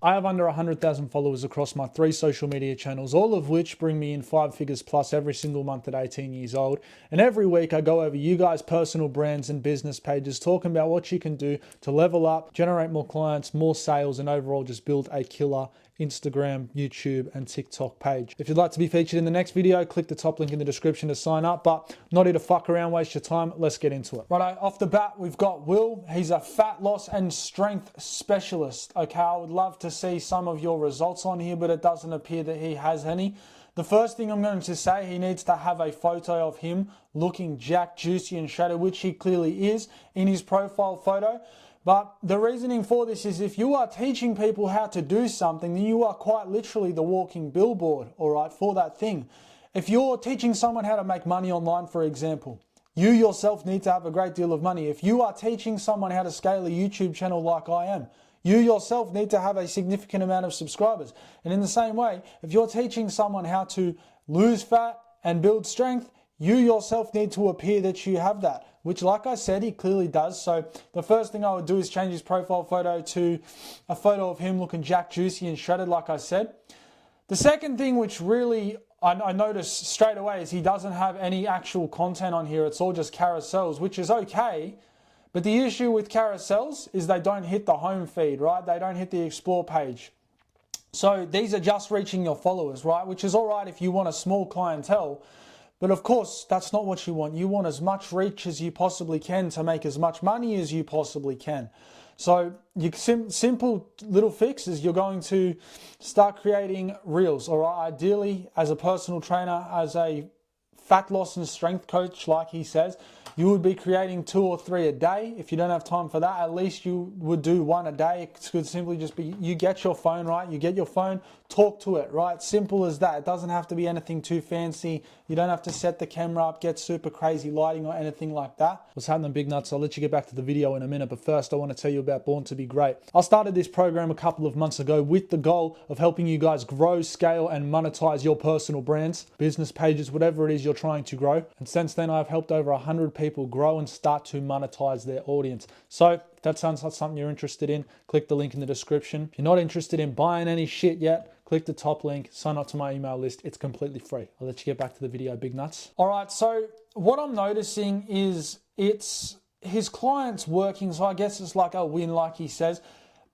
I have under 100,000 followers across my 3 social media channels, all of which bring me in 5 figures plus every single month at 18 years old. And every week I go over you guys' personal brands and business pages, talking about what you can do to level up, generate more clients, more sales, and overall just build a killer Instagram, YouTube, and TikTok page. If you'd like to be featured in the next video, click the top link in the description to sign up, but not here to fuck around, waste your time. Let's get into it. Righto, off the bat, we've got Will. He's a fat loss and strength specialist. Okay, I would love to see some of your results on here, but it doesn't appear that he has any. The first thing I'm going to say, he needs to have a photo of him looking jacked, juicy, and shredded, which he clearly is in his profile photo. But the reasoning for this is if you are teaching people how to do something, then you are quite literally the walking billboard, all right, for that thing. If you're teaching someone how to make money online, for example, you yourself need to have a great deal of money. If you are teaching someone how to scale a YouTube channel like I am, you yourself need to have a significant amount of subscribers. And in the same way, if you're teaching someone how to lose fat and build strength, you yourself need to appear that you have that, which, like I said, he clearly does. So the first thing I would do is change his profile photo to a photo of him looking jacked, juicy, and shredded, like I said. The second thing, which really I noticed straight away, is he doesn't have any actual content on here. It's all just carousels, which is okay. But the issue with carousels is they don't hit the home feed, right? They don't hit the explore page. So these are just reaching your followers, right? Which is all right if you want a small clientele. But of course, that's not what you want. You want as much reach as you possibly can to make as much money as you possibly can. So your simple little fix is you're going to start creating reels, all right? Ideally, as a personal trainer, as a fat loss and strength coach, like he says, you would be creating 2 or 3 a day. If you don't have time for that, at least you would do 1 a day. It could simply just be, you get your phone, right? You get your phone, talk to it, right? Simple as that. It doesn't have to be anything too fancy. You don't have to set the camera up, get super crazy lighting or anything like that. What's happening, big nuts? I'll let you get back to the video in a minute, but first I want to tell you about Born to Be Great. I started this program a couple of months ago with the goal of helping you guys grow, scale, and monetize your personal brands, business pages, whatever it is you're trying to grow. And since then, I've helped over 100 people grow and start to monetize their audience. So if that sounds like something you're interested in, click the link in the description. If you're not interested in buying any shit yet, click the top link, sign up to my email list. It's completely free. I'll let you get back to the video, big nuts. All right, so what I'm noticing is it's his clients working, so I guess it's like a win, like he says,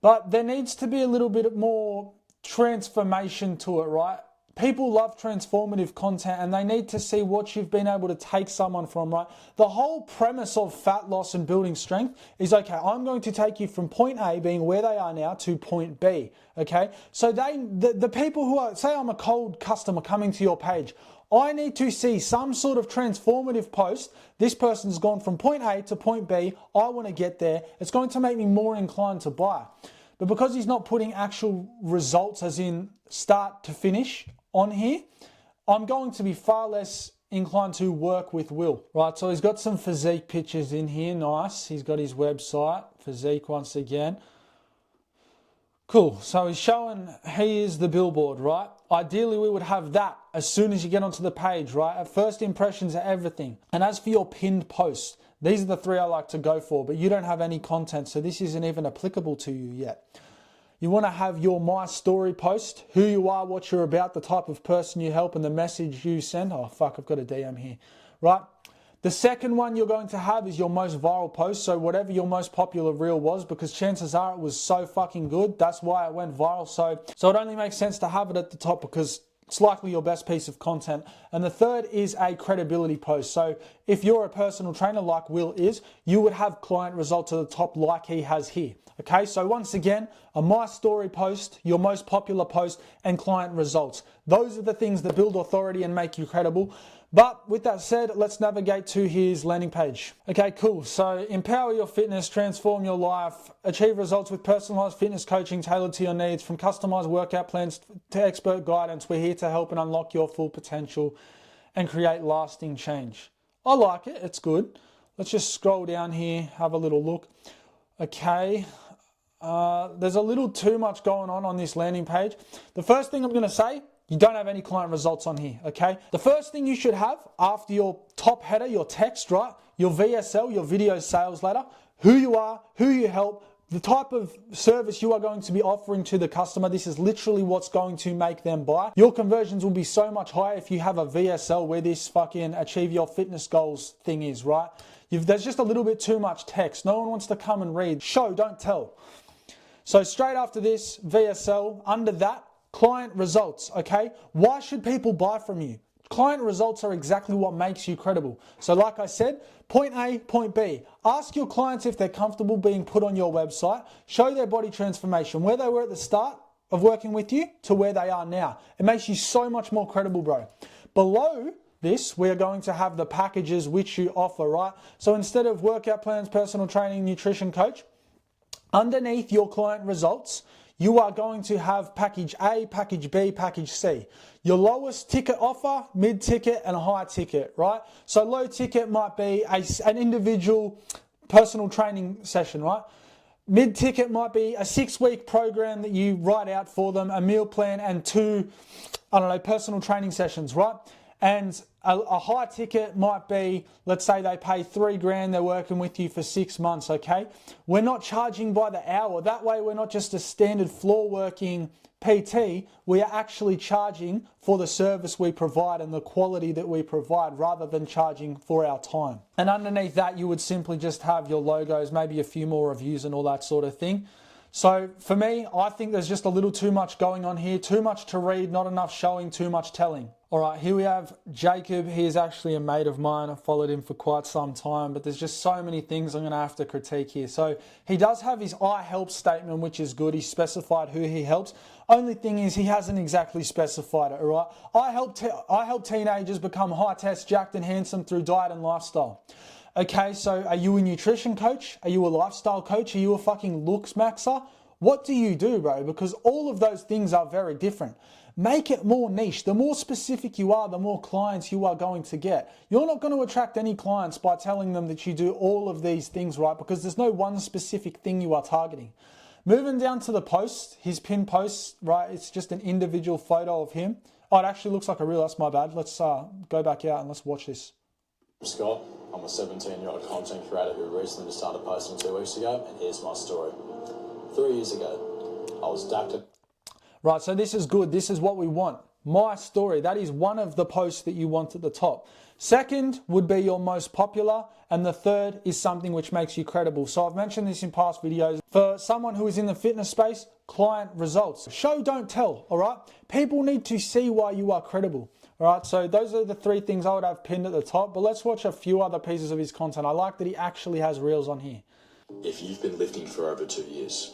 but there needs to be a little bit more transformation to it, right? People love transformative content and they need to see what you've been able to take someone from, right? The whole premise of fat loss and building strength is, okay, I'm going to take you from point A, being where they are now, to point B, okay? So the people who are, say I'm a cold customer coming to your page, I need to see some sort of transformative post. This person's gone from point A to point B. I want to get there. It's going to make me more inclined to buy. But because he's not putting actual results, as in start to finish, on here, I'm going to be far less inclined to work with Will, right? So he's got some physique pictures in here, nice. He's got his website, physique once again. Cool, so he's showing he is the billboard, right? Ideally, we would have that as soon as you get onto the page, right? At first impressions are everything. And as for your pinned post, these are the 3 I like to go for, but you don't have any content, so this isn't even applicable to you yet. You want to have your My Story post, who you are, what you're about, the type of person you help, and the message you send. Oh, fuck, I've got a DM here, right? The second one you're going to have is your most viral post, so whatever your most popular reel was, because chances are it was so fucking good, that's why it went viral. So it only makes sense to have it at the top because it's likely your best piece of content. And the third is a credibility post. So if you're a personal trainer like Will is, you would have client results at the top like he has here. Okay, so once again, a My Story post, your most popular post, and client results. Those are the things that build authority and make you credible. But with that said, let's navigate to his landing page. Okay, cool. So empower your fitness, transform your life, achieve results with personalized fitness coaching tailored to your needs. From customized workout plans to expert guidance, we're here to help and unlock your full potential and create lasting change. I like it. It's good. Let's just scroll down here, have a little look. Okay. There's a little too much going on this landing page. The first thing I'm going to say, you don't have any client results on here, okay? The first thing you should have after your top header, your text, right? Your VSL, your video sales letter, who you are, who you help, the type of service you are going to be offering to the customer, this is literally what's going to make them buy. Your conversions will be so much higher if you have a VSL where this fucking achieve your fitness goals thing is, right? There's just a little bit too much text. No one wants to come and read. Show, don't tell. So straight after this, VSL, under that, client results, okay? Why should people buy from you? Client results are exactly what makes you credible. So like I said, point A, point B. Ask your clients if they're comfortable being put on your website. Show their body transformation, where they were at the start of working with you to where they are now. It makes you so much more credible, bro. Below this, we are going to have the packages which you offer, right? So instead of workout plans, personal training, nutrition coach, underneath your client results, you are going to have package A, package B, package C. Your lowest ticket offer, mid ticket and a high ticket, right? So low ticket might be an individual personal training session, right? Mid ticket might be a 6-week program that you write out for them, a meal plan and 2, personal training sessions, right? And a high ticket might be, let's say they pay $3,000, they're working with you for 6 months, okay? We're not charging by the hour. That way we're not just a standard floor working PT, we are actually charging for the service we provide and the quality that we provide rather than charging for our time. And underneath that, you would simply just have your logos, maybe a few more reviews and all that sort of thing. So for me, I think there's just a little too much going on here, too much to read, not enough showing, too much telling. All right, here we have Jacob. He is actually a mate of mine. I've followed him for quite some time, but there's just so many things I'm going to have to critique here. So he does have his I help statement, which is good. He's specified who he helps. Only thing is he hasn't exactly specified it, all right? I help teenagers become high test, jacked and handsome through diet and lifestyle. Okay, so are you a nutrition coach? Are you a lifestyle coach? Are you a fucking looks maxer? What do you do, bro? Because all of those things are very different. Make it more niche. The more specific you are, the more clients you are going to get. You're not going to attract any clients by telling them that you do all of these things, right? Because there's no one specific thing you are targeting. Moving down to the post, his pinned post, right? It's just an individual photo of him. Oh, it actually looks like a reel. That's my bad. Let's go back out and let's watch this. Scott, I'm a 17-year-old content creator who recently just started posting 2 weeks ago, and here's my story. 3 years ago, I was adapted. Right, so this is good. This is what we want. My story. That is one of the posts that you want at the top. Second would be your most popular, and the third is something which makes you credible. So I've mentioned this in past videos. For someone who is in the fitness space, client results. Show, don't tell, all right? People need to see why you are credible. All right, so those are the 3 things I would have pinned at the top, but let's watch a few other pieces of his content. I like that he actually has reels on here. If you've been lifting for over 2 years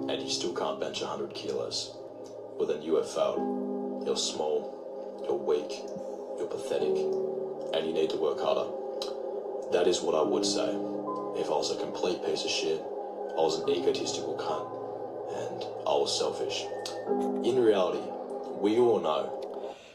and you still can't bench 100 kilos, well then you have failed. You're small, you're weak, you're pathetic, and you need to work harder. That is what I would say if I was a complete piece of shit, I was an egotistical cunt, and I was selfish. In reality, we all know.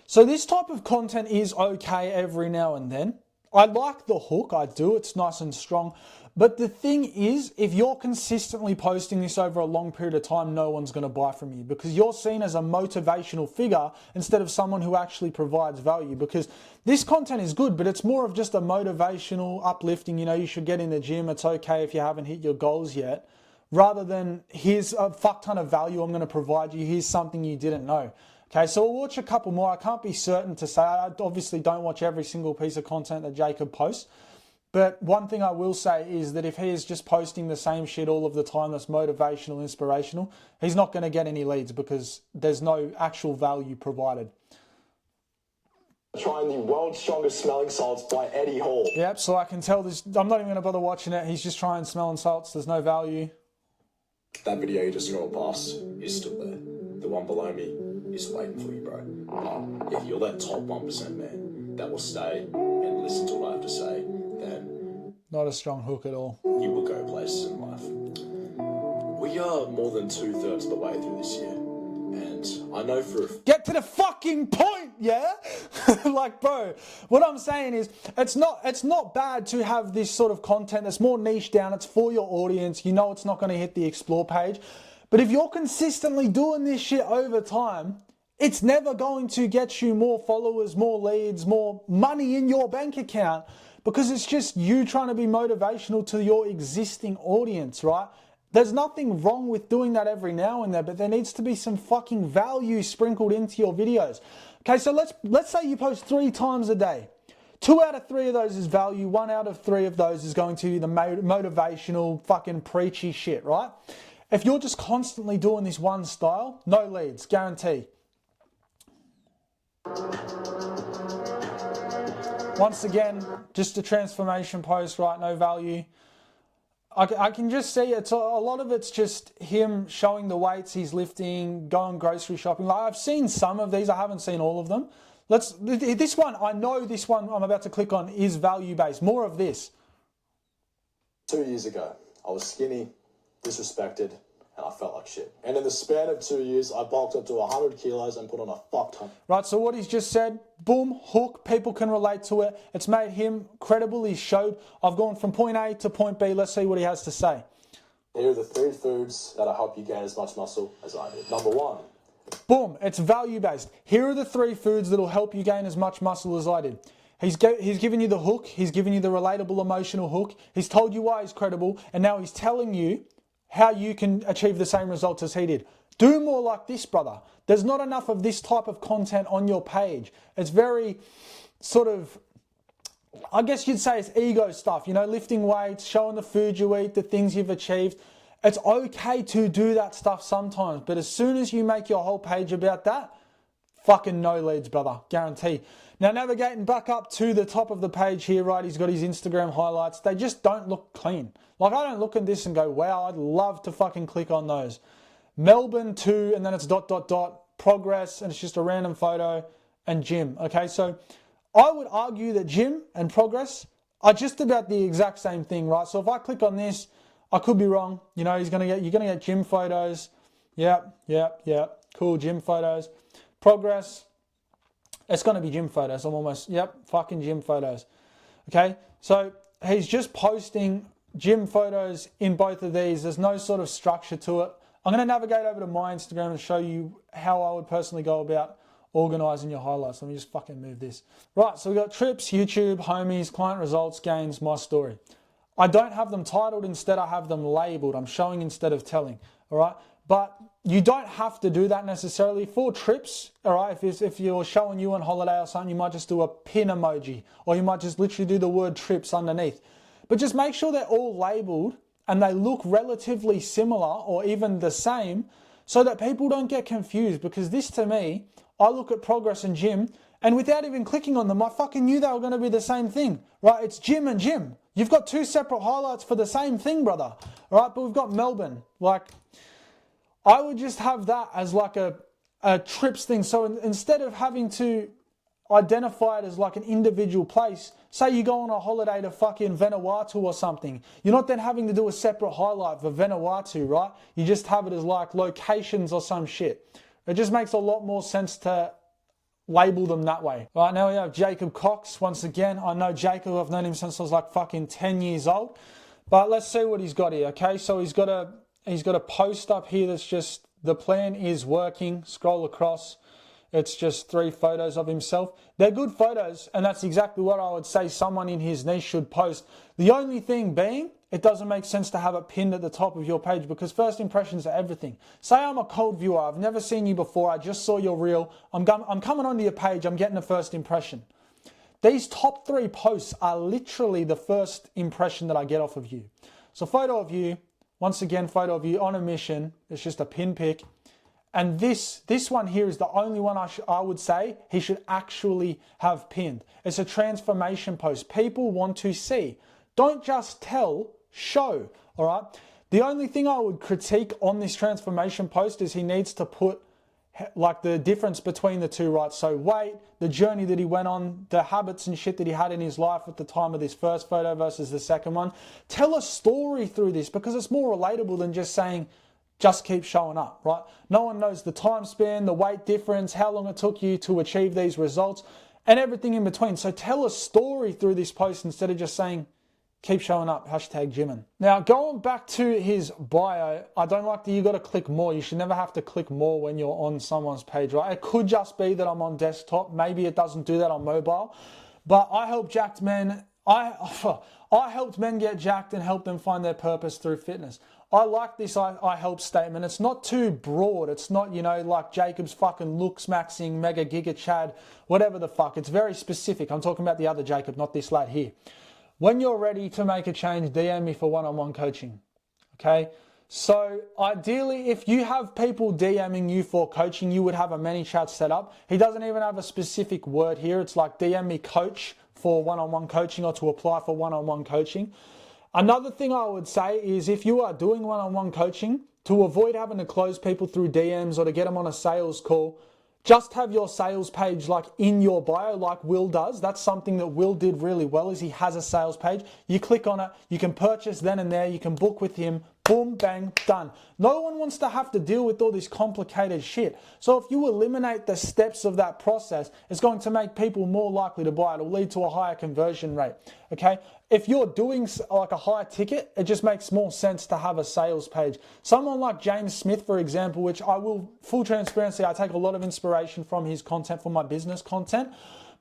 So this type of content is okay every now and then. I like the hook, I do, it's nice and strong. But the thing is, if you're consistently posting this over a long period of time, no one's going to buy from you because you're seen as a motivational figure instead of someone who actually provides value. Because this content is good, but it's more of just a motivational, uplifting, you should get in the gym, it's okay if you haven't hit your goals yet. Rather than, here's a fuck ton of value I'm going to provide you, here's something you didn't know. Okay, so we'll watch a couple more. I can't be certain to say. I obviously don't watch every single piece of content that Jacob posts. But one thing I will say is that if he is just posting the same shit all of the time that's motivational, inspirational, he's not going to get any leads because there's no actual value provided. Trying the world's strongest smelling salts by Eddie Hall. Yep, so I can tell this. I'm not even going to bother watching it. He's just trying smelling salts. There's no value. That video you just scrolled past is still there. The one below me is waiting for you, bro. If you're that top 1% man that will stay and listen to what I have to say, then not a strong hook at all. You will go places in life. We are more than 2/3 of the way through this year, and I know for get to the fucking point, yeah? Like, bro, what I'm saying is it's not bad to have this sort of content that's more niche down. It's for your audience. You know it's not going to hit the explore page. But if you're consistently doing this shit over time, it's never going to get you more followers, more leads, more money in your bank account because it's just you trying to be motivational to your existing audience, right? There's nothing wrong with doing that every now and then, but there needs to be some fucking value sprinkled into your videos. Okay, so let's say you post 3 times a day. 2 out of 3 of those is value. 1 out of 3 of those is going to be the motivational fucking preachy shit, right? If you're just constantly doing this one style, no leads, guarantee. Once again, just a transformation post, right? No value. I can just see it's a lot of it's just him showing the weights he's lifting, going grocery shopping. Like, I've seen some of these, I haven't seen all of them. This one, I know this one I'm about to click on is value based. More of this. 2 years ago, I was skinny, disrespected, and I felt like shit. And in the span of 2 years, I bulked up to 100 kilos and put on a fuck ton. Right, so what he's just said, boom, hook, people can relate to it. It's made him credible. He showed, I've gone from point A to point B. Let's see what he has to say. Here are the 3 foods that'll help you gain as much muscle as I did. Number 1. Boom, it's value-based. Here are the 3 foods that'll help you gain as much muscle as I did. He's given you the hook. He's given you the relatable emotional hook. He's told you why he's credible. And now he's telling you how you can achieve the same results as he did. Do more like this, brother. There's not enough of this type of content on your page. It's very sort of, I guess you'd say it's ego stuff, you know, lifting weights, showing the food you eat, the things you've achieved. It's okay to do that stuff sometimes, but as soon as you make your whole page about that, fucking no leads, brother, guarantee. Now, navigating back up to the top of the page here, right, he's got his Instagram highlights. They just don't look clean. Like, I don't look at this and go, wow, I'd love to fucking click on those. Melbourne 2, and then it's ... progress, and it's just a random photo, and gym. Okay, so I would argue that gym and progress are just about the exact same thing, right? So if I click on this, I could be wrong. You know, you're gonna get gym photos. Yep. Cool, gym photos. Progress. It's gonna be gym photos. Fucking gym photos. Okay, so he's just posting gym photos in both of these. There's no sort of structure to it. I'm going to navigate over to my Instagram and show you how I would personally go about organising your highlights. Let me just fucking move this. Right, so we've got trips, YouTube, homies, client results, gains, my story. I don't have them titled, instead I have them labelled. I'm showing instead of telling, all right? But you don't have to do that necessarily. For trips, all right, if you're showing you on holiday or something, you might just do a pin emoji, or you might just literally do the word trips underneath. But just make sure they're all labelled and they look relatively similar or even the same so that people don't get confused, because this, to me, I look at progress and gym and without even clicking on them, I fucking knew they were going to be the same thing, right? It's gym and gym. You've got 2 separate highlights for the same thing, brother, all right? But we've got Melbourne. Like, I would just have that as like a trips thing. So instead of having to identify it as like an individual place, say you go on a holiday to fucking Vanuatu or something, you're not then having to do a separate highlight for Vanuatu, right? You just have it as like locations or some shit. It just makes a lot more sense to label them that way. Right, now we have Jacob Cox once again. I know Jacob, I've known him since I was like fucking 10 years old. But let's see what he's got here, okay? So he's got a post up here that's just, the plan is working. Scroll across. It's just 3 photos of himself. They're good photos, and that's exactly what I would say someone in his niche should post. The only thing being, it doesn't make sense to have it pinned at the top of your page, because first impressions are everything. Say I'm a cold viewer, I've never seen you before, I just saw your reel, I'm coming onto your page, I'm getting a first impression. These top 3 posts are literally the first impression that I get off of you. So photo of you, once again, photo of you on a mission, it's just a pin pic. And this one here is the only one I would say he should actually have pinned. It's a transformation post. People want to see. Don't just tell, show, all right? The only thing I would critique on this transformation post is he needs to put like the difference between the 2, right? So weight, the journey that he went on, the habits and shit that he had in his life at the time of this first photo versus the second one. Tell a story through this, because it's more relatable than just saying, just keep showing up, right? No one knows the time span, the weight difference, how long it took you to achieve these results, and everything in between. So tell a story through this post instead of just saying, keep showing up, #Jimin. Now, going back to his bio, I don't like that you got to click more. You should never have to click more when you're on someone's page, right? It could just be that I'm on desktop. Maybe it doesn't do that on mobile. But I help jacked men. I helped men get jacked and help them find their purpose through fitness. I like this I help statement. It's not too broad. It's not, like Jacob's fucking looks maxing, mega giga chad, whatever the fuck. It's very specific. I'm talking about the other Jacob, not this lad here. When you're ready to make a change, DM me for one-on-one coaching. Okay? So ideally, if you have people DMing you for coaching, you would have a ManyChat set up. He doesn't even have a specific word here. It's like DM me coach for one-on-one coaching or to apply for one-on-one coaching. Another thing I would say is if you are doing one-on-one coaching, to avoid having to close people through DMs or to get them on a sales call, just have your sales page like in your bio like Will does. That's something that Will did really well, is he has a sales page. You click on it, you can purchase then and there, you can book with him, boom, bang, done. No one wants to have to deal with all this complicated shit. So if you eliminate the steps of that process, it's going to make people more likely to buy. It'll lead to a higher conversion rate, okay? If you're doing like a high ticket, it just makes more sense to have a sales page. Someone like James Smith, for example, which I will, full transparency, I take a lot of inspiration from his content for my business content,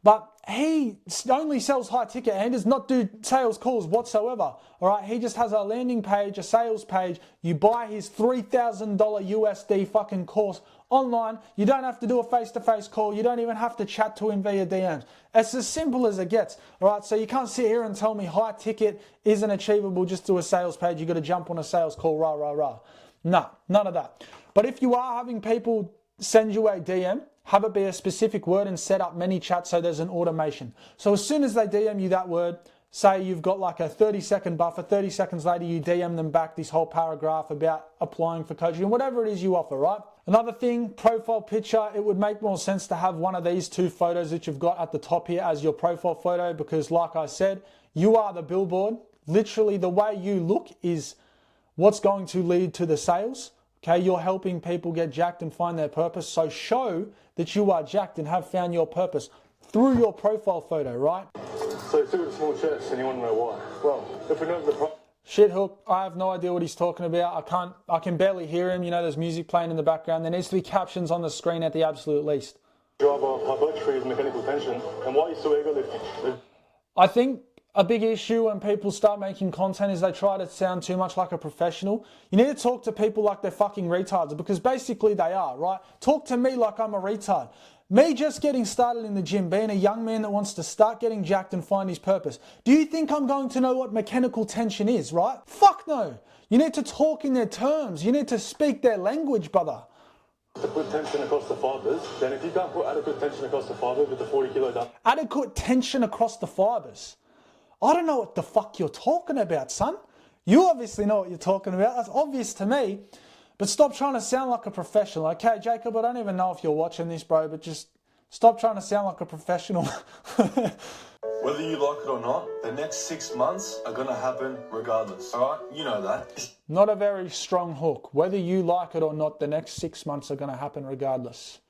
but he only sells high ticket and does not do sales calls whatsoever. All right, he just has a landing page, a sales page. You buy his $3,000 USD fucking course online. You don't have to do a face-to-face call. You don't even have to chat to him via DMs. It's as simple as it gets. All right, so you can't sit here and tell me high ticket isn't achievable just do a sales page. You got to jump on a sales call, rah, rah, rah. No, none of that. But if you are having people send you a DM, have it be a specific word and set up ManyChat so there's an automation. So as soon as they DM you that word, say you've got like a 30-second buffer, 30 seconds later you DM them back this whole paragraph about applying for coaching, whatever it is you offer, right? Another thing, profile picture, it would make more sense to have one of these two photos that you've got at the top here as your profile photo because like I said, you are the billboard. Literally the way you look is what's going to lead to the sales. Okay, you're helping people get jacked and find their purpose. So show that you are jacked and have found your purpose through your profile photo, right? So it's a small chest and you want to know why? Well, if we know the Shit hook, I have no idea what he's talking about. I can barely hear him. There's music playing in the background. There needs to be captions on the screen at the absolute least. driver hypertrophy is mechanical tension, and why are you so ego lifting? I think a big issue when people start making content is they try to sound too much like a professional. You need to talk to people like they're fucking retards because basically they are, right? Talk to me like I'm a retard. Me just getting started in the gym, being a young man that wants to start getting jacked and find his purpose. Do you think I'm going to know what mechanical tension is, right? Fuck no. You need to talk in their terms. You need to speak their language, brother. To put tension across the fibers, then if you can't put adequate tension across the fibers with the 40 kilo dump. Adequate tension across the fibers. I don't know what the fuck you're talking about, son. You obviously know what you're talking about. That's obvious to me. But stop trying to sound like a professional. Okay, Jacob, I don't even know if you're watching this, bro, but just stop trying to sound like a professional. Whether you like it or not, the next 6 months are going to happen regardless. All right? You know that. Not a very strong hook. Whether you like it or not, the next 6 months are going to happen regardless.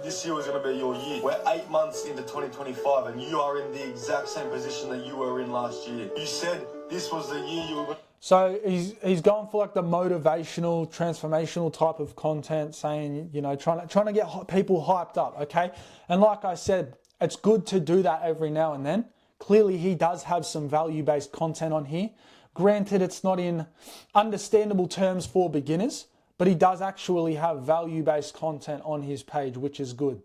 This year was going to be your year. We're 8 months into 2025 and you are in the exact same position that you were in last year. You said this was the year you were going to... So he's going for like the motivational, transformational type of content, saying, you know, trying to get people hyped up, okay? And like I said, it's good to do that every now and then. Clearly, he does have some value-based content on here. Granted, it's not in understandable terms for beginners, but he does actually have value-based content on his page, which is good.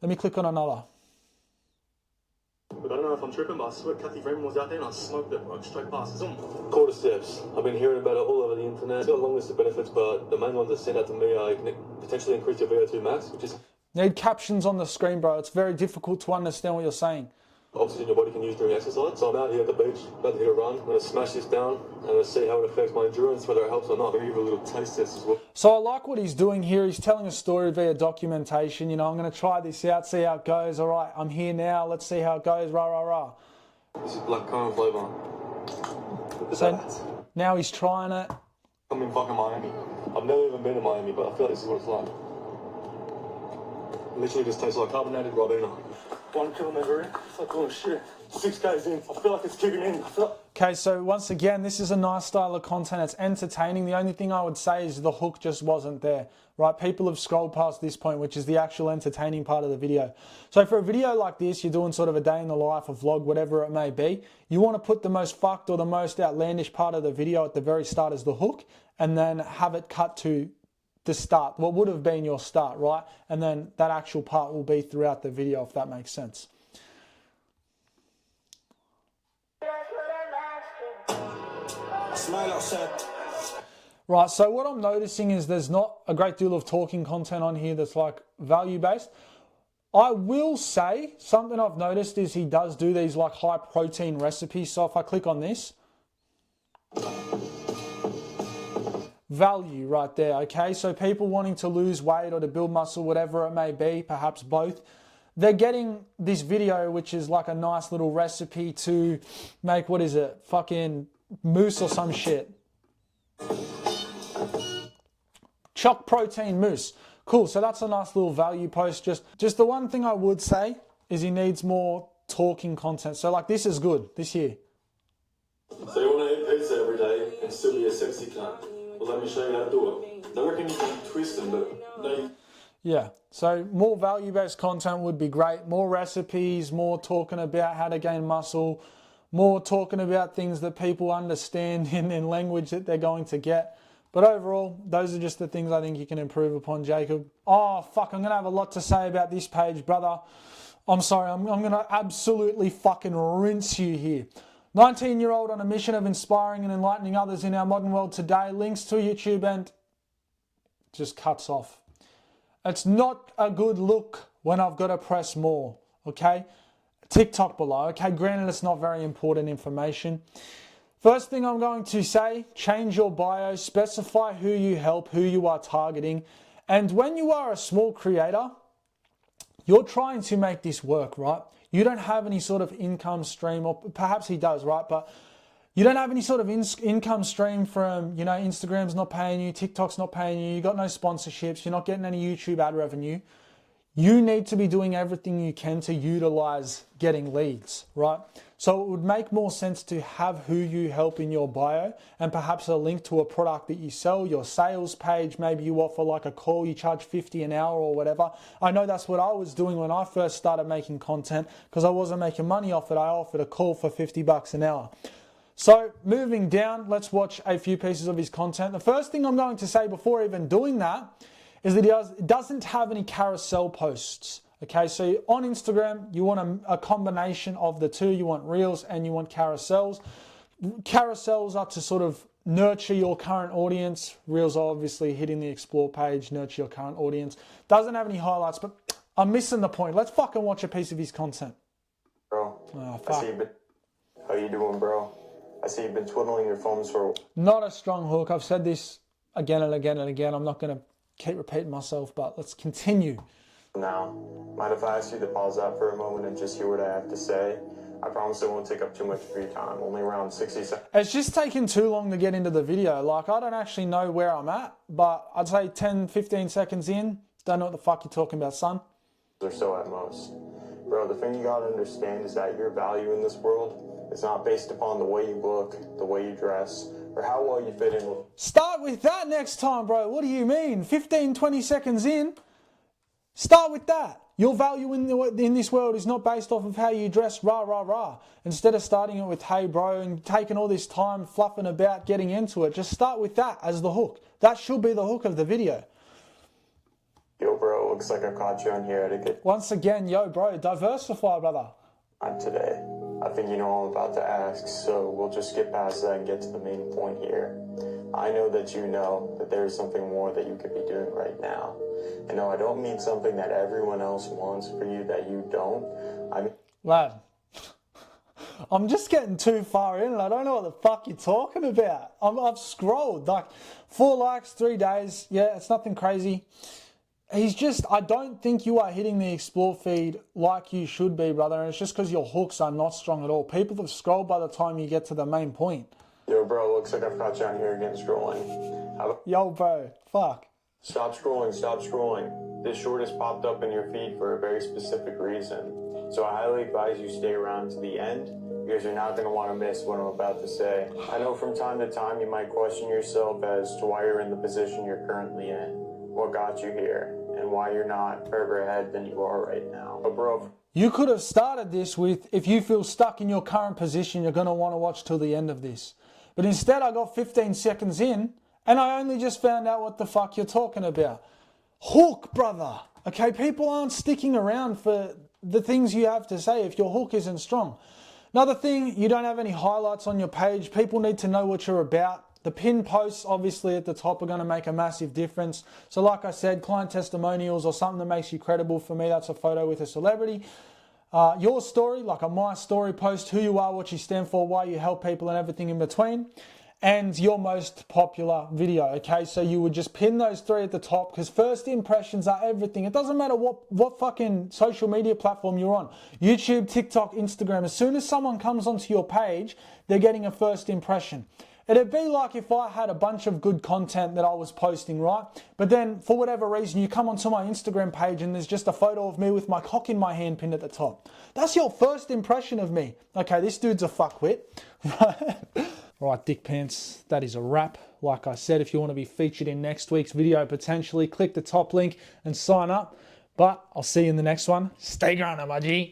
Let me click on another. But I don't know if I'm tripping, but I swear Kathy Freeman was out there and I smoked it like straight past his own. Quarter steps. I've been hearing about it all over the internet. It's got a long list of benefits, but the main ones that stand out to me are you can potentially increase your VO2 max, which is... Need captions on the screen, bro. It's very difficult to understand what you're saying. Oxygen your body can use during exercise. So I'm out here at the beach, about to hit a run. I'm going to smash this down and I'm going to see how it affects my endurance, whether it helps or not. I'm going to give it a little taste test as well. So I like what he's doing here. He's telling a story via documentation. You know, I'm going to try this out, see how it goes. All right, I'm here now. Let's see how it goes. Rah, rah, rah. This is black currant flavour. So now he's trying it. I'm in fucking Miami. I've never even been to Miami, but I feel like this is what it's like. It literally just tastes like carbonated Ribena. 1 kilometer in. It's like, oh shit. 6 Ks in. I feel like it's kicking in. Okay, so once again, this is a nice style of content. It's entertaining. The only thing I would say is the hook just wasn't there, right? People have scrolled past this point, which is the actual entertaining part of the video. So for a video like this, you're doing sort of a day in the life, a vlog, whatever it may be. You want to put the most fucked or the most outlandish part of the video at the very start as the hook, and then have it cut to the start, what would have been your start, right? And then that actual part will be throughout the video, if that makes sense. Right, so what I'm noticing is there's not a great deal of talking content on here that's like value based. I will say something I've noticed is he does do these like high protein recipes. So if I click on this, value right there, okay? So people wanting to lose weight or to build muscle, whatever it may be, perhaps both, they're getting this video, which is like a nice little recipe to make, what is it, fucking mousse or some shit. Choc protein mousse. Cool, so that's a nice little value post. Just the one thing I would say is he needs more talking content. So like this is good, this here. So you want to eat pizza every day and still be a sexy cunt? Well, let me show you how to do it. I reckon you can twist them, but no. Yeah, so more value-based content would be great. More recipes, more talking about how to gain muscle, more talking about things that people understand in language that they're going to get. But overall, those are just the things I think you can improve upon, Jacob. Oh, fuck, I'm going to have a lot to say about this page, brother. I'm sorry, I'm going to absolutely fucking rinse you here. 19-year-old on a mission of inspiring and enlightening others in our modern world today. Links to YouTube and just cuts off. It's not a good look when I've got to press more, okay? TikTok below, okay? Granted, it's not very important information. First thing I'm going to say, change your bio, specify who you help, who you are targeting. And when you are a small creator, you're trying to make this work, right? You don't have any sort of income stream, or perhaps he does, right? But you don't have any sort of income stream from, you know, Instagram's not paying you, TikTok's not paying you, you got no sponsorships, you're not getting any YouTube ad revenue. You need to be doing everything you can to utilize getting leads, right? So it would make more sense to have who you help in your bio and perhaps a link to a product that you sell, your sales page. Maybe you offer like a call, you charge $50 an hour or whatever. I know that's what I was doing when I first started making content because I wasn't making money off it. I offered a call for $50 an hour. So moving down, let's watch a few pieces of his content. The first thing I'm going to say before even doing that is that he doesn't have any carousel posts. Okay, so on Instagram, you want a combination of the two. You want reels and you want carousels. Carousels are to sort of nurture your current audience. Reels are obviously hitting the explore page, nurture your current audience. Doesn't have any highlights, but I'm missing the point. Let's fucking watch a piece of his content. Bro, Oh, I see how you doing, bro? I see you've been twiddling your thumbs for... Not a strong hook. I've said this again and again and again. I'm not going to keep repeating myself, but let's continue. Now, mind if I ask you to pause that for a moment and just hear what I have to say? I promise it won't take up too much of your time, only around 60 seconds. It's just taking too long to get into the video. Like, I don't actually know where I'm at, but I'd say 10, 15 seconds in, don't know what the fuck you're talking about, son. Or so at most. Bro, the thing you gotta understand is that your value in this world is not based upon the way you look, the way you dress, or how well you fit in with... Start with that next time, bro. What do you mean? 15, 20 seconds in? Start with that. Your value in this world is not based off of how you dress, rah, rah, rah. Instead of starting it with, hey, bro, and taking all this time fluffing about getting into it, just start with that as the hook. That should be the hook of the video. Yo, bro, looks like I caught you on here etiquette. Once again, yo, bro, diversify, brother. Today. I think you know what I'm about to ask, so we'll just skip past that and get to the main point here. I know that you know that there is something more that you could be doing right now. And no, I don't mean something that everyone else wants for you that you don't. I mean... Lad, I'm just getting too far in and I don't know what the fuck you're talking about. I've scrolled, like 4 likes, 3 days. Yeah, it's nothing crazy. He's just, I don't think you are hitting the explore feed like you should be, brother. And it's just because your hooks are not strong at all. People have scrolled by the time you get to the main point. Yo, bro, looks like I've caught you on here again scrolling. Yo, bro, fuck. Stop scrolling, stop scrolling. This short has popped up in your feed for a very specific reason. So I highly advise you stay around to the end because you're not going to want to miss what I'm about to say. I know from time to time you might question yourself as to why you're in the position you're currently in, what got you here, and why you're not further ahead than you are right now. But bro, You could have started this with, if you feel stuck in your current position, you're going to want to watch till the end of this. But instead I got 15 seconds in and I only just found out what the fuck you're talking about. Hook, brother. Okay, people aren't sticking around for the things you have to say if your hook isn't strong. Another thing, you don't have any highlights on your page. People need to know what you're about. The pin posts obviously at the top are going to make a massive difference. So like I said, client testimonials or something that makes you credible. For me, that's a photo with a celebrity. Your story, like a My Story post, who you are, what you stand for, why you help people and everything in between. And your most popular video, okay? So you would just pin those three at the top because first impressions are everything. It doesn't matter what fucking social media platform you're on. YouTube, TikTok, Instagram. As soon as someone comes onto your page, they're getting a first impression. It'd be like if I had a bunch of good content that I was posting, right? But then, for whatever reason, you come onto my Instagram page and there's just a photo of me with my cock in my hand pinned at the top. That's your first impression of me. Okay, this dude's a fuckwit. Right, Dick Pants, that is a wrap. Like I said, if you want to be featured in next week's video, potentially, click the top link and sign up. But I'll see you in the next one. Stay grinding, my G.